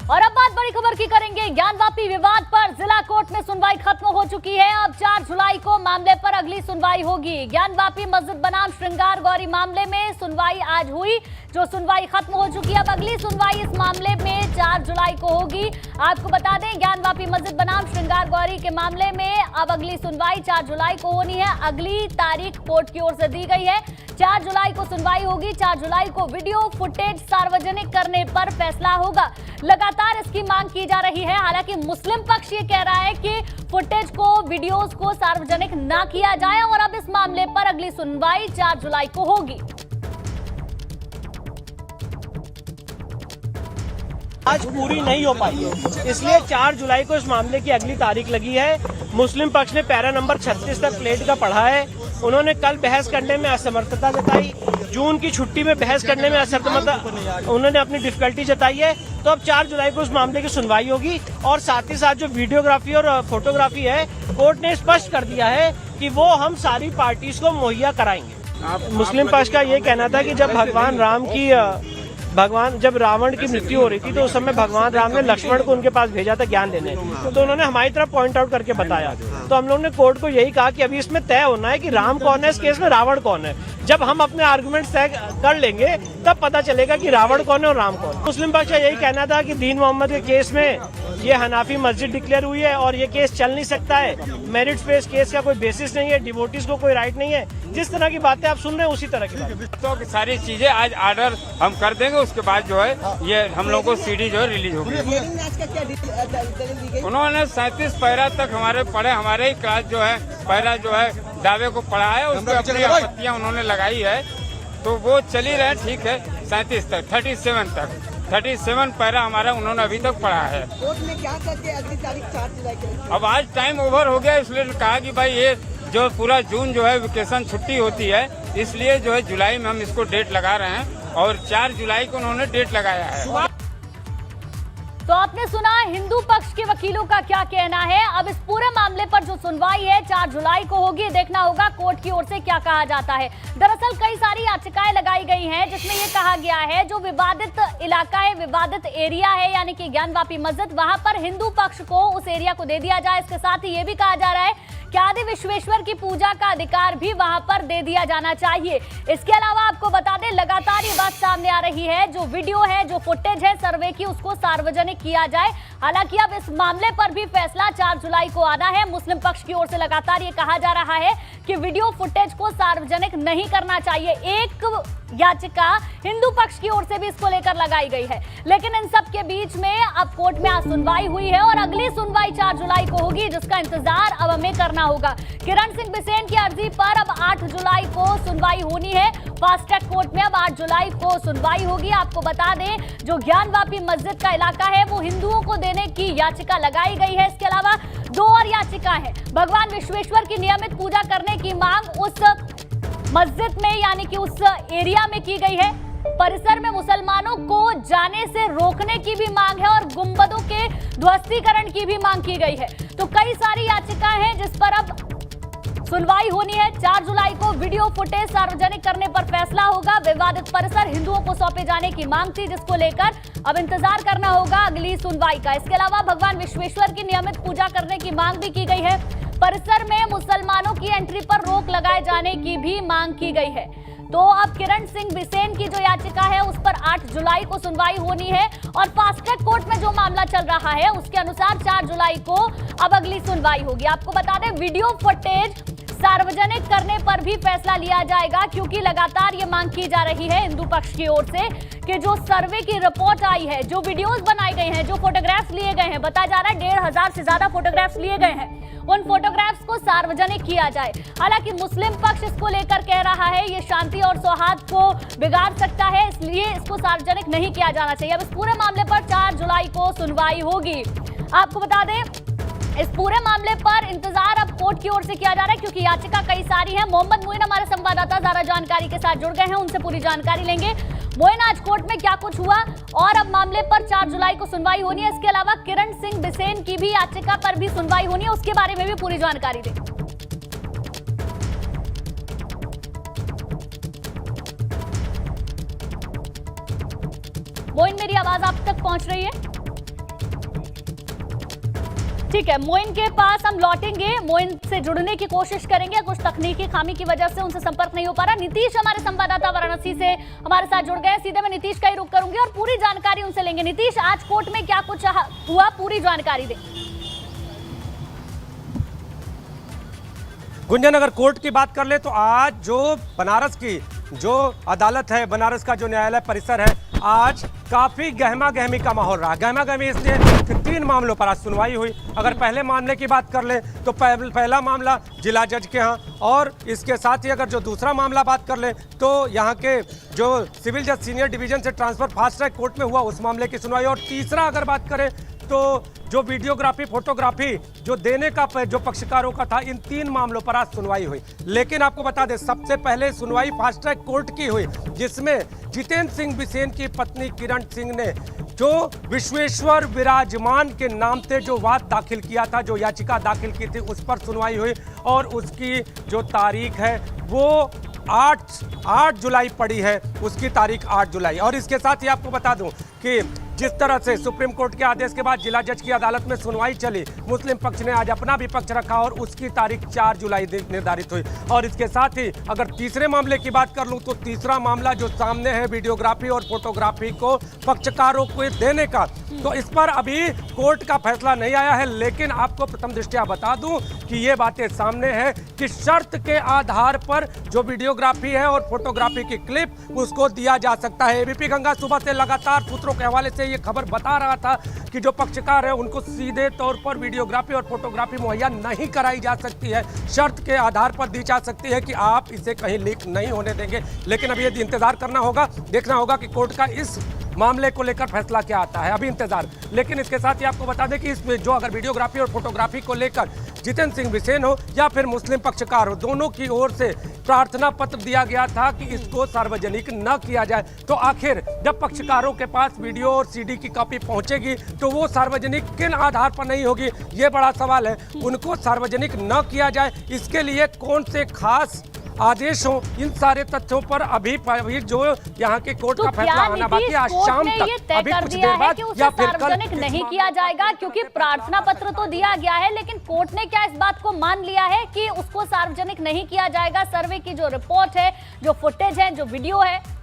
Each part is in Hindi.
और अब बात बड़ी खबर की करेंगे। ज्ञानवापी विवाद पर जिला कोर्ट में सुनवाई खत्म हो चुकी है। अब 4 जुलाई को मामले पर अगली सुनवाई होगी। ज्ञानवापी मस्जिद बनाम श्रृंगार गौरी मामले में सुनवाई आज हुई, जो सुनवाई खत्म हो चुकी है। अब अगली सुनवाई इस मामले में 4 जुलाई को होगी। आपको बता दें, ज्ञानवापी मस्जिद बनाम श्रृंगार गौरी के मामले में अब अगली सुनवाई 4 जुलाई को होनी है। अगली तारीख कोर्ट की ओर से दी गई है, 4 जुलाई को सुनवाई होगी। 4 जुलाई को वीडियो फुटेज सार्वजनिक करने पर फैसला होगा। लगातार इसकी मांग की जा रही है। हालांकि मुस्लिम पक्ष ये कह रहा है कि फुटेज को, वीडियोस को सार्वजनिक ना किया जाए और अब इस मामले पर अगली सुनवाई 4 जुलाई को होगी। आज पूरी नहीं हो पाई है, इसलिए 4 जुलाई को इस मामले की अगली तारीख लगी है। मुस्लिम पक्ष ने पैरा नंबर 36 तक प्लेट का पढ़ा है। उन्होंने कल बहस करने में असमर्थता जताई, जून की छुट्टी में बहस करने में असमर्थता, उन्होंने अपनी डिफिकल्टी जताई है। तो अब 4 जुलाई को उस मामले की सुनवाई होगी और साथ ही साथ जो वीडियोग्राफी और फोटोग्राफी है, कोर्ट ने स्पष्ट कर दिया है कि वो हम सारी पार्टीज को मुहैया कराएंगे। मुस्लिम पक्ष का ये कहना था कि जब रावण की मृत्यु हो रही थी तो उस समय भगवान राम ने लक्ष्मण को उनके पास भेजा था ज्ञान देने, तो उन्होंने हमारी तरफ पॉइंट आउट करके बताया। तो हम लोगों ने कोर्ट को यही कहा कि अभी इसमें तय होना है कि राम कौन है इस केस में, रावण कौन है। जब हम अपने आर्गुमेंट तय कर लेंगे तब पता चलेगा कि रावण कौन है और राम कौन है। मुस्लिम पक्ष का यही कहना था कि दीन मोहम्मद के केस में ये हनाफी मस्जिद डिक्लेयर हुई है और ये केस चल नहीं सकता है। मेरिट बेस्ड केस का कोई बेसिस नहीं है, डिवोटीज को कोई राइट नहीं है। जिस तरह की बातें आप सुन रहे हैं उसी तरह की बातें। तो सारी चीजें आज ऑर्डर हम कर देंगे, उसके बाद जो है ये हम लोगों को सीडी जो है रिलीज होगी। उन्होंने 37 पैरा तक हमारे पढ़े, हमारे ही क्लास जो है पैरा जो है दावे को पढ़ा है, उसमें अपनी आपत्तियां उन्होंने लगाई है, तो वो चली रहे। ठीक है, 37 तक 37 पैरा हमारा उन्होंने अभी तक पढ़ा है। कोर्ट ने क्या करके अगली तारीख 4 जुलाई के अब आज टाइम ओवर हो गया, इसलिए कहा कि भाई ये जो पूरा जून जो है वेकेशन छुट्टी होती है, इसलिए जो है जुलाई में हम इसको डेट लगा रहे हैं और 4 जुलाई को उन्होंने डेट लगाया है। तो आपने सुना हिंदू पक्ष के वकीलों का क्या कहना है। अब इस पूरे मामले पर जो सुनवाई है 4 जुलाई को होगी। देखना होगा कोर्ट की ओर से क्या कहा जाता है। दरअसल कई सारी याचिकाएं लगाई गई हैं जिसमें यह कहा गया है जो विवादित इलाका है, विवादित एरिया है, यानी कि ज्ञानवापी मस्जिद, वहां पर हिंदू पक्ष को उस एरिया को दे दिया जाए। इसके साथ ही ये भी कहा जा रहा है कि आदि विश्वेश्वर की पूजा का अधिकार भी वहां पर दे दिया जाना चाहिए। इसके अलावा आपको बता दें, लगातार ये बात सामने आ रही है, जो वीडियो है, जो फुटेज है सर्वे की, उसको सार्वजनिक किया जाए। हालांकि अब इस मामले पर भी फैसला 4 जुलाई को आना है। मुस्लिम पक्ष की ओर से लगातार ये कहा जा रहा है कि वीडियो फुटेज को सार्वजनिक नहीं करना चाहिए। एक याचिका हिंदू पक्ष की ओर से भी इसको लेकर लगाई गई है। लेकिन इन सब के बीच में अब कोर्ट में आज सुनवाई हुई है और अगली सुनवाई 4 जुलाई को होगी, जिसका इंतजार अब हमें करना होगा। किरण सिंह बिसेन की अर्जी पर अब 8 जुलाई को सुनवाई होनी है। फास्ट ट्रैक कोर्ट में अब 8 जुलाई को सुनवाई होगी। आपको बता दें, जो ज्ञानवापी मस्जिद का इलाका है वो हिंदुओं को देने की याचिका लगाई गई है। इसके अलावा 2 और याचिका है। भगवान विश्वेश्वर की नियमित पूजा करने की मांग उस मस्जिद में, यानी कि उस एरिया में की गई है। परिसर में मुसलमानों को जाने से रोकने की भी मांग है और गुंबदों के ध्वस्तीकरण की भी मांग की गई है। तो कई सारी याचिकाएं हैं जिस पर अब सुनवाई होनी है। 4 जुलाई को वीडियो फुटेज सार्वजनिक करने पर फैसला होगा। विवादित परिसर हिंदुओं को सौंपे जाने की मांग थी, जिसको लेकर अब इंतजार करना होगा अगली सुनवाई का। इसके अलावा भगवान विश्वेश्वर की नियमित पूजा करने की मांग भी की गई है। परिसर में मुसलमानों की एंट्री पर रोक लगाए जाने की भी मांग की गई है। तो अब किरण सिंह बिसेन की जो याचिका है उस पर 8 जुलाई को सुनवाई होनी है और फास्ट ट्रैक कोर्ट में जो मामला चल रहा है उसके अनुसार 4 जुलाई को अब अगली सुनवाई होगी। आपको बता दें, वीडियो फुटेज सार्वजनिक करने पर भी फैसला लिया जाएगा, क्योंकि लगातार ये मांग की जा रही है हिंदू पक्ष की ओर से कि जो सर्वे की रिपोर्ट आई है, जो वीडियोस बनाए गए हैं, जो फोटोग्राफ्स लिए गए हैं, बताया जा रहा है 1500 से ज्यादा फोटोग्राफ्स लिए गए हैं, उन फोटोग्राफ्स को सार्वजनिक किया जाए। हालांकि मुस्लिम पक्ष इसको लेकर कह रहा है ये शांति और सौहार्द को बिगाड़ सकता है, इसलिए इसको सार्वजनिक नहीं किया जाना चाहिए। अब इस पूरे मामले पर 4 जुलाई को सुनवाई होगी। आपको बता दें, इस पूरे मामले पर इंतजार अब कोर्ट की ओर से किया जा रहा है, क्योंकि याचिका कई सारी है। मोहम्मद मोइन हमारे संवाददाता ज्यादा जानकारी के साथ जुड़ गए हैं, उनसे पूरी जानकारी लेंगे। मोइन, आज कोर्ट में क्या कुछ हुआ और अब मामले पर 4 जुलाई को सुनवाई होनी है। इसके अलावा किरण सिंह बिसेन की भी याचिका पर भी सुनवाई होनी है, उसके बारे में भी पूरी जानकारी दें। मोइन, मेरी आवाज आप तक पहुंच रही है? ठीक है, मोइन के पास हम लौटेंगे, मोइन से जुड़ने की कोशिश करेंगे। कुछ तकनीकी खामी की वजह से उनसे संपर्क नहीं हो पा रहा। नीतीश हमारे संवाददाता वाराणसी से हमारे साथ जुड़ गए। सीधे मैं नीतीश का ही रुख करूंगी और पूरी जानकारी उनसे लेंगे। नीतीश, आज कोर्ट में क्या कुछ हुआ, पूरी जानकारी दें। गुंजन, अगर कोर्ट की बात कर ले तो आज जो बनारस की जो अदालत है, बनारस का जो न्यायालय परिसर है, आज काफी गहमा गहमी का माहौल रहा। गहमा गहमी इसलिए कि 3 मामलों पर आज सुनवाई हुई। अगर पहले मामले की बात कर ले तो पहला मामला जिला जज के यहाँ, और इसके साथ ही अगर जो दूसरा मामला बात कर ले तो यहाँ के जो सिविल जज सीनियर डिवीजन से ट्रांसफर फास्ट ट्रैक कोर्ट में हुआ, उस मामले की सुनवाई। और तीसरा अगर बात करें तो जो वीडियोग्राफी फोटोग्राफी जो देने का जो पक्षकारों का था, इन 3 मामलों पर आज सुनवाई हुई। लेकिन आपको बता दें, सबसे पहले सुनवाई फास्ट ट्रैक कोर्ट की हुई, जिसमें जितेंद्र सिंह बिसेन की पत्नी किरण सिंह ने जो विश्वेश्वर विराजमान के नाम से जो वाद दाखिल किया था, जो याचिका दाखिल की थी, उस पर सुनवाई हुई। और उसकी जो तारीख है वो 8 जुलाई पड़ी है, उसकी तारीख 8 जुलाई। और इसके साथ ही आपको बता दूं कि जिस तरह से सुप्रीम कोर्ट के आदेश के बाद जिला जज की अदालत में सुनवाई चली, मुस्लिम पक्ष ने आज अपना भी पक्ष रखा और उसकी तारीख 4 जुलाई निर्धारित हुई। और इसके साथ ही अगर तीसरे मामले की बात कर लूं तो तीसरा मामला जो सामने है वीडियोग्राफी और फोटोग्राफी को पक्षकारों को देने का, तो इस पर अभी कोर्ट का फैसला नहीं आया है। लेकिन आपको प्रथम दृष्टया बता दूं कि ये बातें सामने हैं कि शर्त के आधार पर जो वीडियोग्राफी है और फोटोग्राफी की क्लिप उसको दिया जा सकता है। एबीपी गंगा सुबह से लगातार सूत्रों के हवाले से ये खबर बता रहा था कि जो पक्षकार है उनको सीधे तौर पर वीडियोग्राफी और फोटोग्राफी मुहैया नहीं कराई जा सकती है, शर्त के आधार पर दी जा सकती है कि आप इसे कहीं लीक नहीं होने देंगे। लेकिन अभी ये इंतजार करना होगा, देखना होगा कि कोर्ट का इस मामले को लेकर फैसला क्या आता है, अभी इंतजार। लेकिन इसके साथ ही आपको बता दें कि इसमें जो अगर वीडियोग्राफी और फोटोग्राफी को लेकर जितेंद्र सिंह बिसेन हो या फिर मुस्लिम पक्षकार हो, दोनों की ओर से प्रार्थना पत्र दिया गया था कि इसको सार्वजनिक न किया जाए। तो आखिर जब पक्षकारों के पास वीडियो और सीडी की कॉपी पहुंचेगी तो वो सार्वजनिक किन आधार पर नहीं होगी, ये बड़ा सवाल है। उनको सार्वजनिक न किया जाए, इसके लिए कौन से खास आदेश हो, इन सारे तथ्यों पर अभी जो यहाँ के कोर्ट का फैसला आना बाकी है। आज शाम तक, अभी कुछ देर बाद या फिर कल सार्वजनिक नहीं किया जाएगा, क्योंकि प्रार्थना पत्र तो दिया गया है, लेकिन कोर्ट ने क्या इस बात को मान लिया है कि उसको सार्वजनिक नहीं किया जाएगा? सर्वे की जो रिपोर्ट है, जो फुटेज है, जो वीडियो है।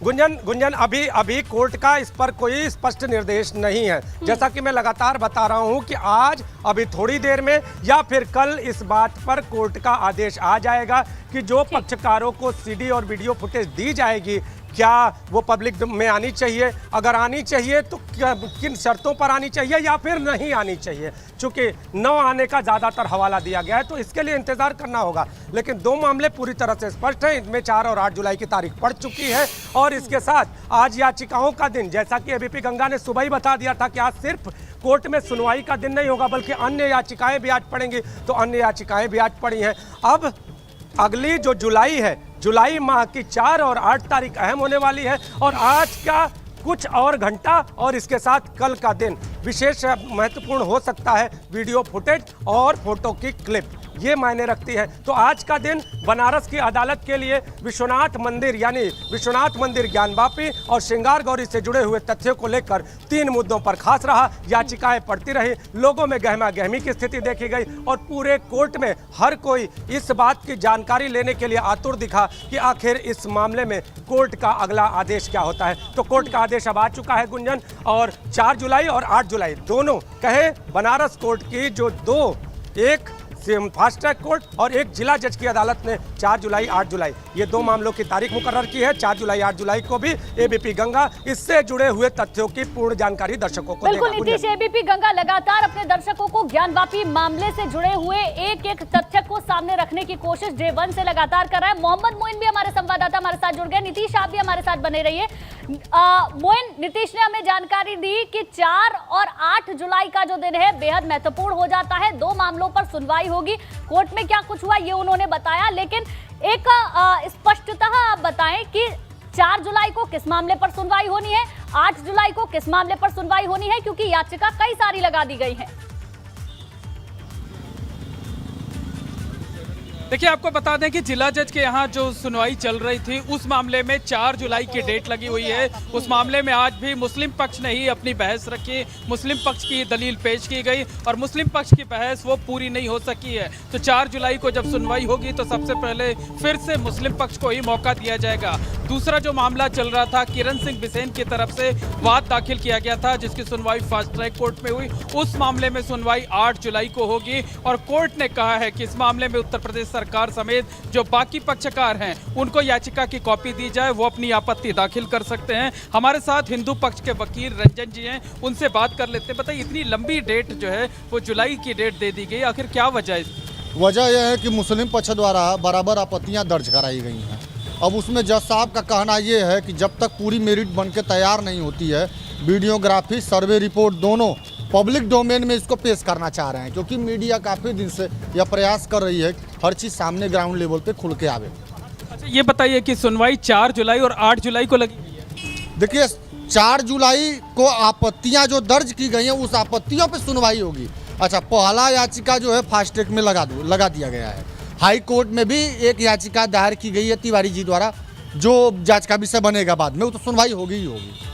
गुंजन अभी कोर्ट का इस पर कोई स्पष्ट निर्देश नहीं है। जैसा कि मैं लगातार बता रहा हूं कि आज अभी थोड़ी देर में या फिर कल इस बात पर कोर्ट का आदेश आ जाएगा कि जो पक्षकारों को सीडी और वीडियो फुटेज दी जाएगी, क्या वो पब्लिक में आनी चाहिए, अगर आनी चाहिए तो किन शर्तों पर आनी चाहिए या फिर नहीं आनी चाहिए। चूंकि न आने का ज़्यादातर हवाला दिया गया है तो इसके लिए इंतजार करना होगा। लेकिन 2 मामले पूरी तरह से स्पष्ट हैं, इनमें 4 और 8 जुलाई की तारीख पड़ चुकी है। और इसके साथ आज याचिकाओं का दिन, जैसा कि एबीपी गंगा ने सुबह ही बता दिया था कि आज सिर्फ कोर्ट में सुनवाई का दिन नहीं होगा बल्कि अन्य याचिकाएं भी आज पड़ेंगी, तो अन्य याचिकाएं भी आज पड़ी हैं। अब अगली जो जुलाई है, जुलाई माह की 4 और 8 तारीख अहम होने वाली है। और आज का कुछ और घंटा और इसके साथ कल का दिन विशेष महत्वपूर्ण हो सकता है। वीडियो फुटेज और फोटो की क्लिप ये मायने रखती है। तो आज का दिन बनारस की अदालत के लिए विश्वनाथ मंदिर यानी विश्वनाथ मंदिर ज्ञानवापी और श्रृंगार गौरी से जुड़े हुए तथ्यों को लेकर 3 मुद्दों पर खास रहा। याचिकाएं पढ़ती रही, लोगों में गहमा गहमी की स्थिति देखी गई और पूरे कोर्ट में हर कोई इस बात की जानकारी लेने के लिए आतुर दिखा कि आखिर इस मामले में कोर्ट का अगला आदेश क्या होता है। तो कोर्ट का आदेश अब आ चुका है गुंजन, और 4 जुलाई और 8 जुलाई दोनों कहे बनारस कोर्ट की जो 2, एक फास्ट ट्रैक कोर्ट और एक जिला जज की अदालत ने 4 जुलाई 8 जुलाई ये 2 मामलों की तारीख मुकर्रर की है। 4 जुलाई 8 जुलाई को भी एबीपी गंगा इससे जुड़े हुए तथ्यों की पूर्ण जानकारी दर्शकों को बिल्कुल नीतीश, एबीपी गंगा लगातार अपने दर्शकों को ज्ञानवापी मामले से जुड़े हुए एक तथ्य को सामने रखने की कोशिश डे 1 से लगातार कर रहा है। मोहम्मद मोइन भी हमारे संवाददाता हमारे साथ जुड़ गए। नीतीश, आप भी हमारे साथ बने रहिए। मोइन, नीतीश ने हमें जानकारी दी कि 4 और 8 जुलाई का जो दिन है बेहद महत्वपूर्ण हो जाता है। 2 मामलों पर सुनवाई होगी। कोर्ट में क्या कुछ हुआ ये उन्होंने बताया, लेकिन एक स्पष्टतः आप बताएं कि 4 जुलाई को किस मामले पर सुनवाई होनी है, 8 जुलाई को किस मामले पर सुनवाई होनी है, क्योंकि याचिका कई सारी लगा दी गई है। देखिए, आपको बता दें कि जिला जज के यहाँ जो सुनवाई चल रही थी उस मामले में 4 जुलाई की डेट लगी हुई है। उस मामले में आज भी मुस्लिम पक्ष ने ही अपनी बहस रखी, मुस्लिम पक्ष की दलील पेश की गई और मुस्लिम पक्ष की बहस वो पूरी नहीं हो सकी है। तो 4 जुलाई को जब सुनवाई होगी तो सबसे पहले फिर से मुस्लिम पक्ष को ही मौका दिया जाएगा। दूसरा जो मामला चल रहा था, किरण सिंह बिसेन की तरफ से वाद दाखिल किया गया था जिसकी सुनवाई फास्ट ट्रैक कोर्ट में हुई, उस मामले में सुनवाई 8 जुलाई को होगी और कोर्ट ने कहा है कि इस मामले में उत्तर प्रदेश सरकार समेत जो बाकी पक्षकार हैं उनको याचिका की कॉपी दी जाए, वो अपनी आपत्ति दाखिल कर सकते हैं। हमारे साथ हिंदू पक्ष के वकील रंजन जी हैं, उनसे बात कर लेते हैं। बताइए, इतनी लंबी डेट जो है वो जुलाई की डेट दे दी गई, आखिर क्या वजह है? वजह यह है कि मुस्लिम पक्ष द्वारा बराबर आपत्तियां दर्ज कराई गई हैं। अब उसमें जज साहब का कहना यह है कि जब तक पूरी मेरिट बन के तैयार नहीं होती है, वीडियोग्राफी सर्वे रिपोर्ट दोनों पब्लिक डोमेन में इसको पेश करना चाह रहे हैं, क्योंकि मीडिया काफ़ी दिन से यह प्रयास कर रही है हर चीज़ सामने ग्राउंड लेवल पे खुल के आवे। अच्छा, ये बताइए कि सुनवाई 4 जुलाई और 8 जुलाई को लगी है। देखिए, 4 जुलाई को आपत्तियां जो दर्ज की गई हैं उस आपत्तियों पे सुनवाई होगी। अच्छा, पहला याचिका जो है फास्ट ट्रैक में लगा दिया गया है। हाई कोर्ट में भी एक याचिका दायर की गई है तिवारी जी द्वारा, जो जांच का विषय बनेगा बाद में, वो तो सुनवाई होगी ही होगी।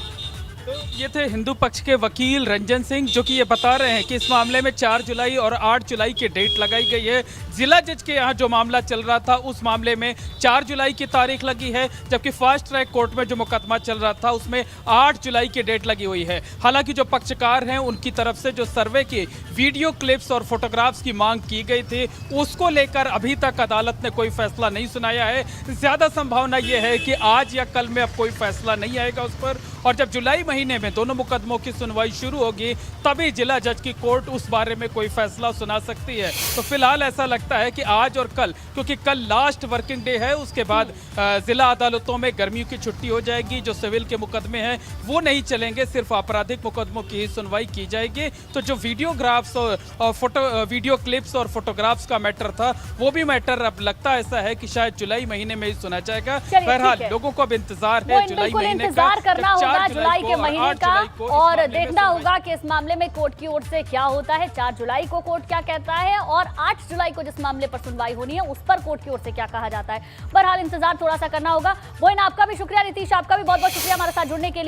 तो ये थे हिंदू पक्ष के वकील रंजन सिंह, जो कि ये बता रहे हैं कि इस मामले में 4 जुलाई और 8 जुलाई की डेट लगाई गई है। जिला जज के यहाँ जो मामला चल रहा था उस मामले में 4 जुलाई की तारीख लगी है, जबकि फास्ट ट्रैक कोर्ट में जो मुकदमा चल रहा था उसमें 8 जुलाई की डेट लगी हुई है। हालांकि जो पक्षकार हैं उनकी तरफ से जो सर्वे की वीडियो क्लिप्स और फोटोग्राफ्स की मांग की गई थी उसको लेकर अभी तक अदालत ने कोई फैसला नहीं सुनाया है। ज़्यादा संभावना ये है कि आज या कल में अब कोई फैसला नहीं आएगा उस पर, और जब जुलाई महीने में दोनों मुकदमों की सुनवाई शुरू होगी तभी जिला जज की कोर्ट उस बारे में कोई फैसला सुना सकती है। तो फिलहाल ऐसा लगता है कि आज और कल, क्योंकि कल लास्ट वर्किंग डे है, उसके बाद जिला अदालतों में गर्मियों की छुट्टी हो जाएगी, जो सिविल के मुकदमे हैं वो नहीं चलेंगे, सिर्फ आपराधिक मुकदमों की ही सुनवाई की जाएगी। तो जो वीडियोग्राफ्स और वीडियो क्लिप्स और फोटोग्राफ्स का मैटर था वो भी मैटर अब लगता ऐसा है कि शायद जुलाई महीने में ही सुना जाएगा। बहरहाल लोगों को अब इंतजार है जुलाई महीने का, करना होगा जुलाई के महीने का, और इस देखना होगा कि इस मामले में कोर्ट की ओर से क्या होता है। 4 जुलाई को कोर्ट क्या कहता है और 8 जुलाई को जिस मामले पर सुनवाई होनी है उस पर कोर्ट की ओर से क्या कहा जाता है। बहरहाल इंतजार थोड़ा सा करना होगा। मोइन, आपका भी शुक्रिया। नीतीश, आपका भी बहुत बहुत शुक्रिया हमारे साथ जुड़ने के लिए।